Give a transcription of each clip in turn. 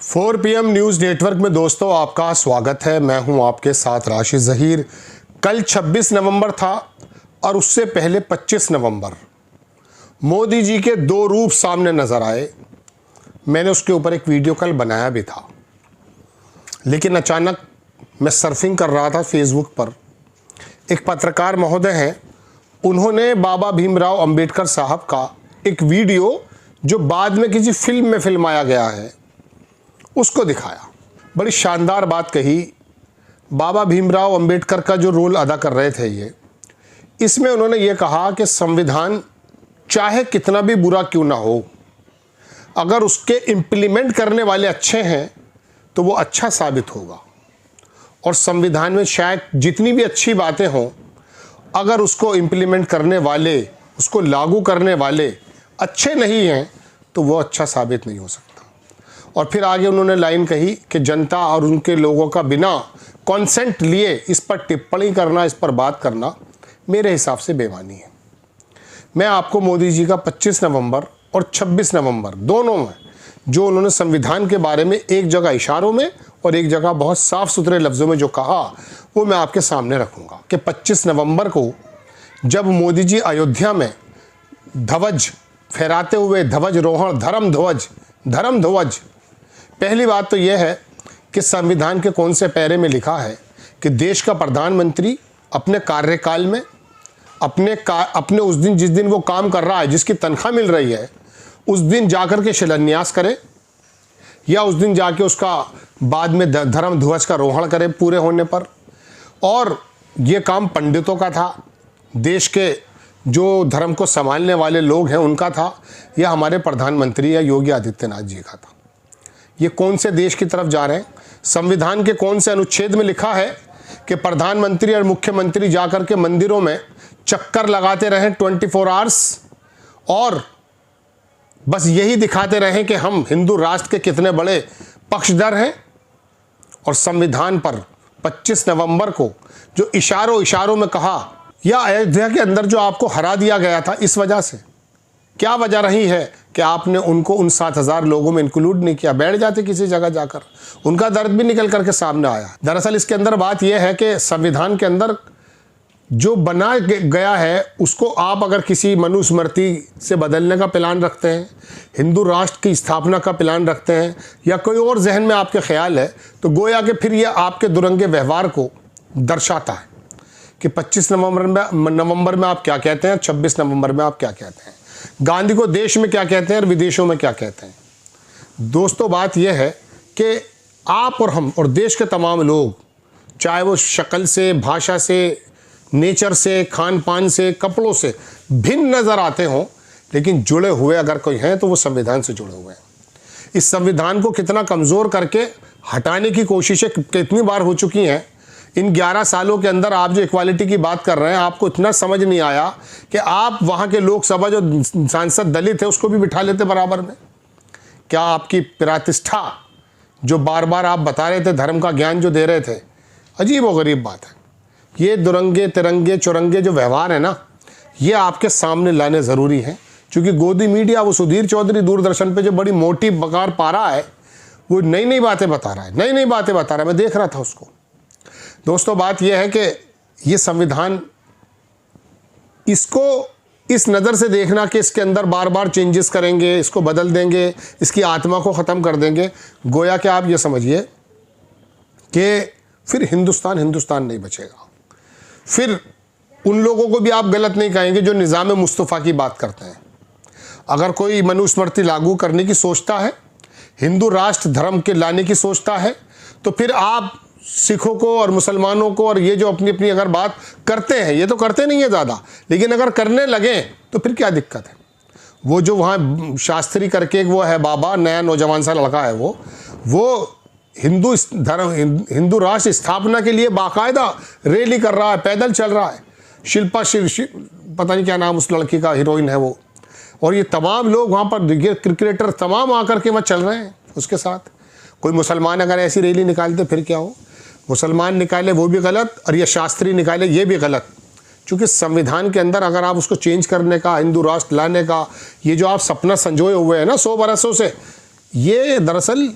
4 PM news network में दोस्तों आपका स्वागत है। मैं हूं आपके साथ राशिद ज़हीर। कल 26 नवंबर था और उससे पहले 25 नवंबर मोदी जी के दो रूप सामने नज़र आए। मैंने उसके ऊपर एक वीडियो कल बनाया भी था, लेकिन अचानक मैं सर्फिंग कर रहा था फेसबुक पर। एक पत्रकार महोदय हैं, उन्होंने बाबा भीमराव अंबेडकर साहब का एक वीडियो जो बाद में किसी फिल्म में फिल्माया गया है उसको दिखाया। बड़ी शानदार बात कही। बाबा भीमराव अंबेडकर का जो रोल अदा कर रहे थे इसमें उन्होंने ये कहा कि संविधान चाहे कितना भी बुरा क्यों ना हो, अगर उसके इम्प्लीमेंट करने वाले अच्छे हैं तो वो अच्छा साबित होगा। और संविधान में शायद जितनी भी अच्छी बातें हों, अगर उसको इम्प्लीमेंट करने वाले, उसको लागू करने वाले अच्छे नहीं हैं तो वो अच्छा साबित नहीं हो सकता। और फिर आगे उन्होंने लाइन कही कि जनता और उनके लोगों का बिना कॉन्सेंट लिए इस पर टिप्पणी करना, इस पर बात करना मेरे हिसाब से बेईमानी है। मैं आपको मोदी जी का 25 नवंबर और 26 नवंबर दोनों में जो उन्होंने संविधान के बारे में एक जगह इशारों में और एक जगह बहुत साफ सुथरे लफ्ज़ों में जो कहा वो मैं आपके सामने रखूँगा कि 25 नवंबर को जब मोदी जी अयोध्या में ध्वज फहराते हुए ध्वजरोहण धर्म ध्वज, पहली बात तो यह है कि संविधान के कौन से पैरे में लिखा है कि देश का प्रधानमंत्री अपने कार्यकाल में अपने उस दिन जिस दिन वो काम कर रहा है, जिसकी तनख्वाह मिल रही है, उस दिन जाकर के शिलान्यास करे या उस दिन जाके उसका बाद में धर्म ध्वज का रोहण करे पूरे होने पर। और ये काम पंडितों का था, देश के जो धर्म को संभालने वाले लोग हैं उनका था, या हमारे प्रधानमंत्री या योगी आदित्यनाथ जी का था। ये कौन से देश की तरफ जा रहे हैं? संविधान के कौन से अनुच्छेद में लिखा है कि प्रधानमंत्री और मुख्यमंत्री जाकर के मंदिरों में चक्कर लगाते रहें 24 आवर्स और बस यही दिखाते रहें कि हम हिंदू राष्ट्र के कितने बड़े पक्षधर हैं? और संविधान पर 25 नवंबर को जो इशारों में कहा, या अयोध्या के अंदर जो आपको हरा दिया गया था, इस वजह से क्या वजह रही है कि आपने उनको उन 7,000 लोगों में इंक्लूड नहीं किया? बैठ जाते किसी जगह जाकर, उनका दर्द भी निकल करके सामने आया। दरअसल इसके अंदर बात यह है कि संविधान के अंदर जो बना गया है उसको आप अगर किसी मनुस्मृति से बदलने का प्लान रखते हैं, हिंदू राष्ट्र की स्थापना का प्लान रखते हैं, या कोई और जहन में आपके ख्याल है, तो गोया कि फिर ये आपके दुरंगे व्यवहार को दर्शाता है कि 25 नवंबर में आप क्या कहते हैं, 26 नवंबर में आप क्या कहते हैं, गांधी को देश में क्या कहते हैं और विदेशों में क्या कहते हैं। दोस्तों बात यह है कि आप और हम और देश के तमाम लोग, चाहे वो शक्ल से, भाषा से, नेचर से, खान पान से, कपड़ों से भिन्न नज़र आते हों, लेकिन जुड़े हुए अगर कोई हैं तो वो संविधान से जुड़े हुए हैं। इस संविधान को कितना कमज़ोर करके हटाने की कोशिशें कितनी बार हो चुकी हैं। इन 11 सालों के अंदर आप जो इक्वालिटी की बात कर रहे हैं, आपको इतना समझ नहीं आया कि आप वहाँ के लोकसभा जो सांसद दलित है उसको भी बिठा लेते बराबर में। क्या आपकी प्रतिष्ठा जो बार बार आप बता रहे थे, धर्म का ज्ञान जो दे रहे थे, अजीब व गरीब बात है। ये दुरंगे तिरंगे चुरंगे जो व्यवहार है ना, ये आपके सामने लाने ज़रूरी है, क्योंकि गोदी मीडिया, वो सुधीर चौधरी दूरदर्शन पे जो बड़ी मोटी बकार पा रहा है, वो नई नई बातें बता रहा है, मैं देख रहा था उसको। दोस्तों बात यह है कि ये संविधान, इसको इस नज़र से देखना कि इसके अंदर बार बार चेंजेस करेंगे, इसको बदल देंगे, इसकी आत्मा को ख़त्म कर देंगे, गोया कि आप ये समझिए कि फिर हिंदुस्तान नहीं बचेगा। फिर उन लोगों को भी आप गलत नहीं कहेंगे जो निज़ाम मुस्तफ़ा की बात करते हैं। अगर कोई मनुस्मृति लागू करने की सोचता है, हिंदू राष्ट्र धर्म के लाने की सोचता है, तो फिर आप सिखों को और मुसलमानों को, और ये जो अपनी अपनी अगर बात करते हैं, ये तो करते नहीं है ज़्यादा, लेकिन अगर करने लगें तो फिर क्या दिक्कत है? वो जो वहाँ शास्त्री करके वो है बाबा, नया नौजवान सा लड़का है, वो हिंदू राष्ट्र स्थापना के लिए बाकायदा रैली कर रहा है, पैदल चल रहा है। शिल्पा पता नहीं क्या नाम उस लड़की का, हीरोइन है वो। और ये तमाम लोग वहाँ पर, क्रिकेटर तमाम आकर के वहाँ चल रहे हैं उसके साथ। कोई मुसलमान अगर ऐसी रैली निकालते फिर क्या हो? मुसलमान निकाले वो भी गलत, और ये शास्त्री निकाले ये भी गलत। क्योंकि संविधान के अंदर अगर आप उसको चेंज करने का, हिंदू राष्ट्र लाने का, ये जो आप सपना संजोए हुए हैं ना 100 बरसों से, ये दरअसल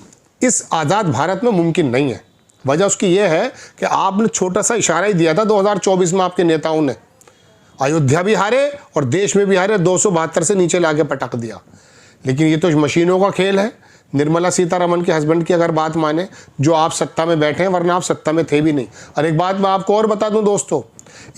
इस आज़ाद भारत में मुमकिन नहीं है। वजह उसकी ये है कि आपने छोटा सा इशारा ही दिया था 2024 में आपके नेताओं ने, अयोध्या भी हारे और देश में भी हारे, 272 से नीचे लाके पटक दिया। लेकिन ये तो मशीनों का खेल है। निर्मला सीतारमण के हस्बैंड की अगर बात माने, जो आप सत्ता में बैठे हैं, वरना आप सत्ता में थे भी नहीं। और एक बात मैं आपको और बता दूं दोस्तों,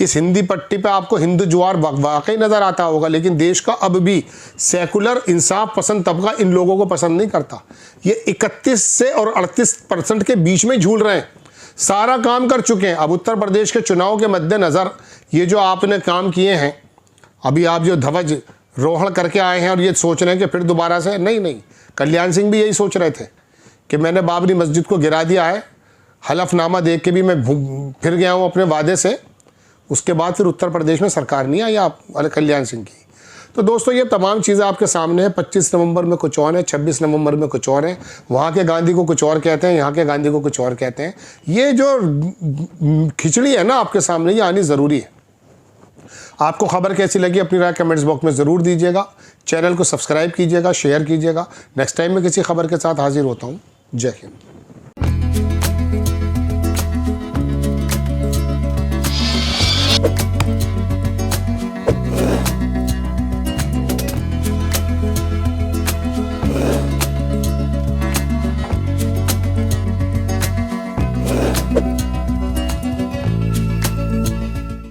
इस हिंदी पट्टी पे आपको हिंदू जुआर वाकई नज़र आता होगा, लेकिन देश का अब भी सेकुलर इंसाफ पसंद तबका इन लोगों को पसंद नहीं करता। ये 31 से और 38% के बीच में झूल रहे हैं, सारा काम कर चुके हैं। अब उत्तर प्रदेश के चुनाव के मद्देनज़र ये जो आपने काम किए हैं, अभी आप जो ध्वज रोहण करके आए हैं और ये सोच रहे हैं कि फिर दोबारा से, नहीं, कल्याण सिंह भी यही सोच रहे थे कि मैंने बाबरी मस्जिद को गिरा दिया है, हलफनामा देख के भी मैं फिर गया हूँ अपने वादे से। उसके बाद फिर उत्तर प्रदेश में सरकार नहीं आई आप कल्याण सिंह की। तो दोस्तों ये तमाम चीज़ें आपके सामने हैं। 25 नवंबर में कुछ और है, 26 नवंबर में कुछ और है। वहाँ के गांधी को कुछ और कहते हैं, यहाँ के गांधी को कुछ और कहते हैं। ये जो खिचड़ी है ना आपके सामने, ये आनी ज़रूरी है। आपको खबर कैसी लगी अपनी राय कमेंट्स बॉक्स में ज़रूर दीजिएगा। चैनल को सब्सक्राइब कीजिएगा, शेयर कीजिएगा। नेक्स्ट टाइम मैं किसी खबर के साथ हाजिर होता हूँ। जय हिंद।